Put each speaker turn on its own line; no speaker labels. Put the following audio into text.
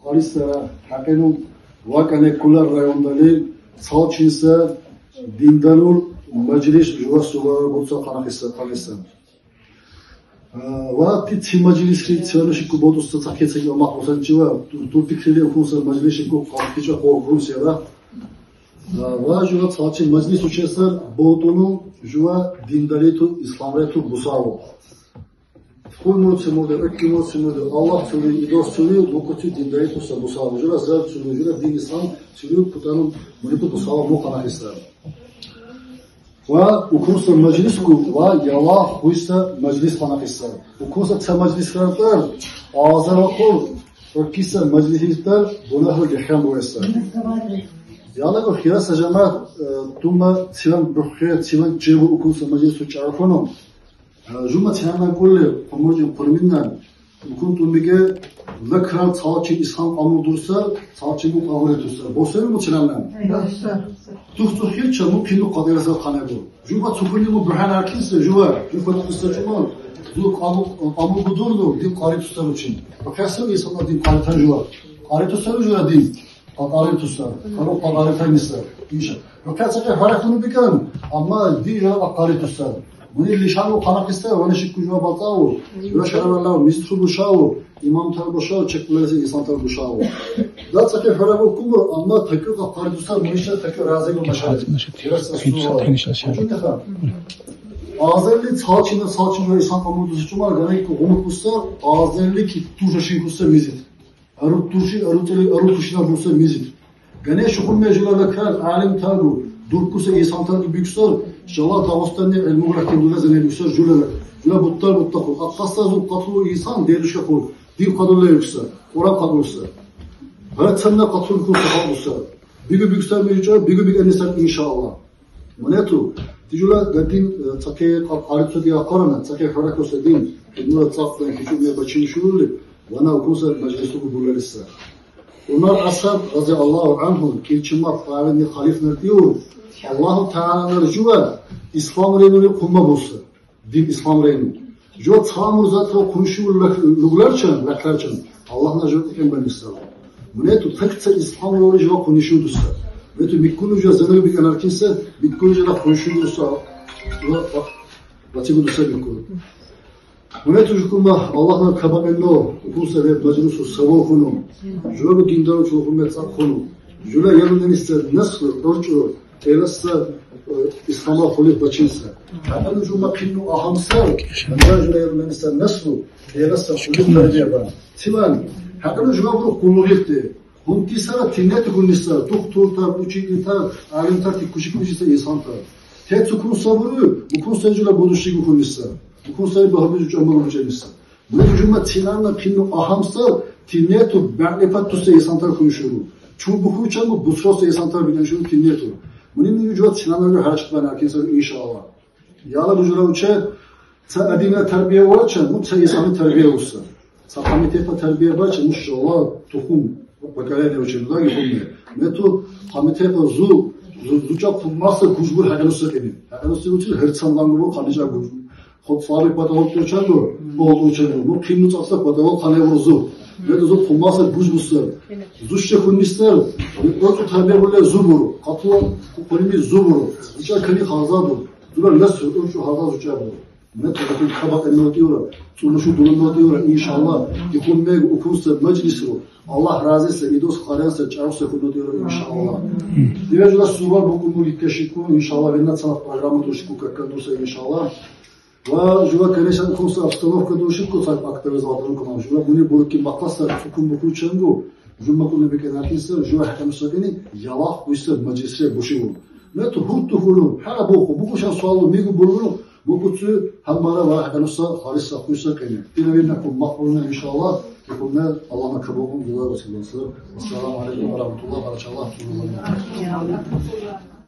Alisa hakenu vakane kular rayondali salçinsa dindanul majlis juva suvar butsa kanakisa. Ve ti majlis ki çalışıp kubotus taketse ki ama olsan civa tu fikriyle okunsa majlis ki kalkıca korkunsa da ve juva salçin majlis uçesar botunu juva dindali tu İslam'ı tu busavo. Kulmut ökkümut sümürdü, Allah sümürdü, İdos sümürdü, bu kutu dindayı tutsa bu sağlıcılar, zevk sümürdü, din İslam sümürdü, kutanın bunu bu sağlığı bu kanak ister. Ve okursa meclis ku, ve yallah huysa meclis kanak ister. Okursa tse meclis karakter, ağzına kol, ökkise meclis ister, buna hıl gehkem bu ister. Yallah o khirasa cemaat, tumma tivan bükhe, tivan çirbu okursa meclis uçarfonum. Juma tiyana kulle pamurcu kurminden ukuntum bige lekran salçın İslam amurdursa salçın bu kabul ediyorsa boşver mi çilanlan? Tuhtuh hiç çamur pinu kaderasa kanebu. Juma tukuni mu buhan erkinse juma juma tusta juma zul amur budurdu din kari tutar için. Bakasın insanlar din kari tan juma kari tutar juma din kari tutar karo kari tan misal inşa. Bakasın hareketini bikan ama din ya kari tutar. Bunu lişanu kanak ister, onu şıkkıcıma batao, ve şerefallah, mistru buşao, imam tar buşao, çekmesi insan tar buşao. Zaten ki harabu kumur, ama tekrar kapari tutar, bunu işte tekrar razı gibi maşaret. Azerli salçın ve insan kamudusu çumar, gane ki umut kustar, azerli ki tuşaşın kustar mizit. Arut tuşina kustar mizit. Gane şukun meculalar kal, alim tarbu, durkusa insan tarbu büyükstar, Şallah Dağıstan'da el-Muğrak'ın dülezine yüksel cüleler. Cüle butlar kul. Akkasta zul katulu insan derişe kul. Dil kadırla yüksel. Oran kadırsa. Hayat senle katulu kul sahabısa. Bigi yüksel mevcut, bigi enisel inşallah. Manetu. Tijula gadim takeye arıtı diye akarana. Takeye harakosa din. Nura tsaftan küçülmeye başını şurulli. Vana okusa meclisu bulurlarissa. Onlar ashab razıyallahu anhum. Kilçimma faalini halifler diyor. Allah-u Teala'nın rücuva İslam reyni kulma bolsa. Din İslam reyni. Jo tamur zaten konuşuyor luglarçan, laklarçan. Allah'ın rücuva eken ben istedim. Bu ne tu tekse İslam reyni jo konuşuyorsa. Ve tu bikkunuca zanır bir anarkise bikkunuca da konuşuyorsa. Batı budursa bikkunu. Bu ne tu jukuma Allah'ın kabamenno okulsa ve meclisu savo konu. Jo bu dindarı çoğumet sak konu. Jola yarından ister nasıl orçu Elasa İslam'a kulüp başınsa. Hatta cuma pinnu ahamsa. Anca yarından nasıl? Elasa kulüp terbiye var. Timan. Hatta cuma bu kulluğuydu. Bunti sana tinnet kulnisa. Doktor tar, uçik tar, alim tar, kuşik kuşisa insan tar. Tek sukun sabırı. Bu konseycüle boduşik kulnisa. Bu konseycüle bahbüz uçamur uçanisa. Bu cuma tinanla pinnu ahamsa. Tinnetu berlepat tusa insan tar konuşuyor. Çubuğu uçamur busrosa insan tar bilen şunu tinnetu. Bunun vücudat sinanlarla harçlıklar herkese inşallah. Yağlar vücuda uçe, ta adine terbiye varça, bu ta insanı terbiye olsa. Ta hamitepe terbiye varça, inşallah tohum, bakalaya ne uçenuda yapılmıyor. Ne tu hamitepe zuca kulmazsa kuzbur hakanusa kenin. Hakanusa uçe, hırtsandan bu kanıca kuzbur. Hot fabrik batavot uçandı, bu oldu uçandı. Bu kimlik atsak batavot kanaya vuruzu. Ne tu zot kulmazsa kuzbuslar. Zuşça kunnisler, orta terbiye böyle zuburu. Katı kolimi zuburu. Uçak kani hazadır. Durar nasıl şu hazaz uçağı bu. Ne tutakın kabak elini diyorlar. Sonra şu durumda diyorlar inşallah. Yıkılmaya okursa meclis o. Allah razı etse, idos karaysa, çarpsa kunu diyorlar inşallah. Diğerce suvar bu kunu yıkışıkku inşallah. Benimle sanat programı duruşku kakadursa inşallah. Ve juva kereşen okursa обстановка duruşku sayıp aktarız adını kullanmış. Bunu buruk bakmazsa sukun bu kuçangu. Jumma kunu beken arkadaşlar juva hakamusa beni yalah bu ise meclise boşu. Ne tu hurtu hulu. Hala bu kuşan sualı migu bulunu. Bu kutsu hamara ve hakamusa halisa kuysa kene. Dileverine kum makbuluna inşallah. Kumne Allah'ın kabulunu dua ve sallallahu. Esselamu aleyküm ve rahmetullah ve berekatuhu.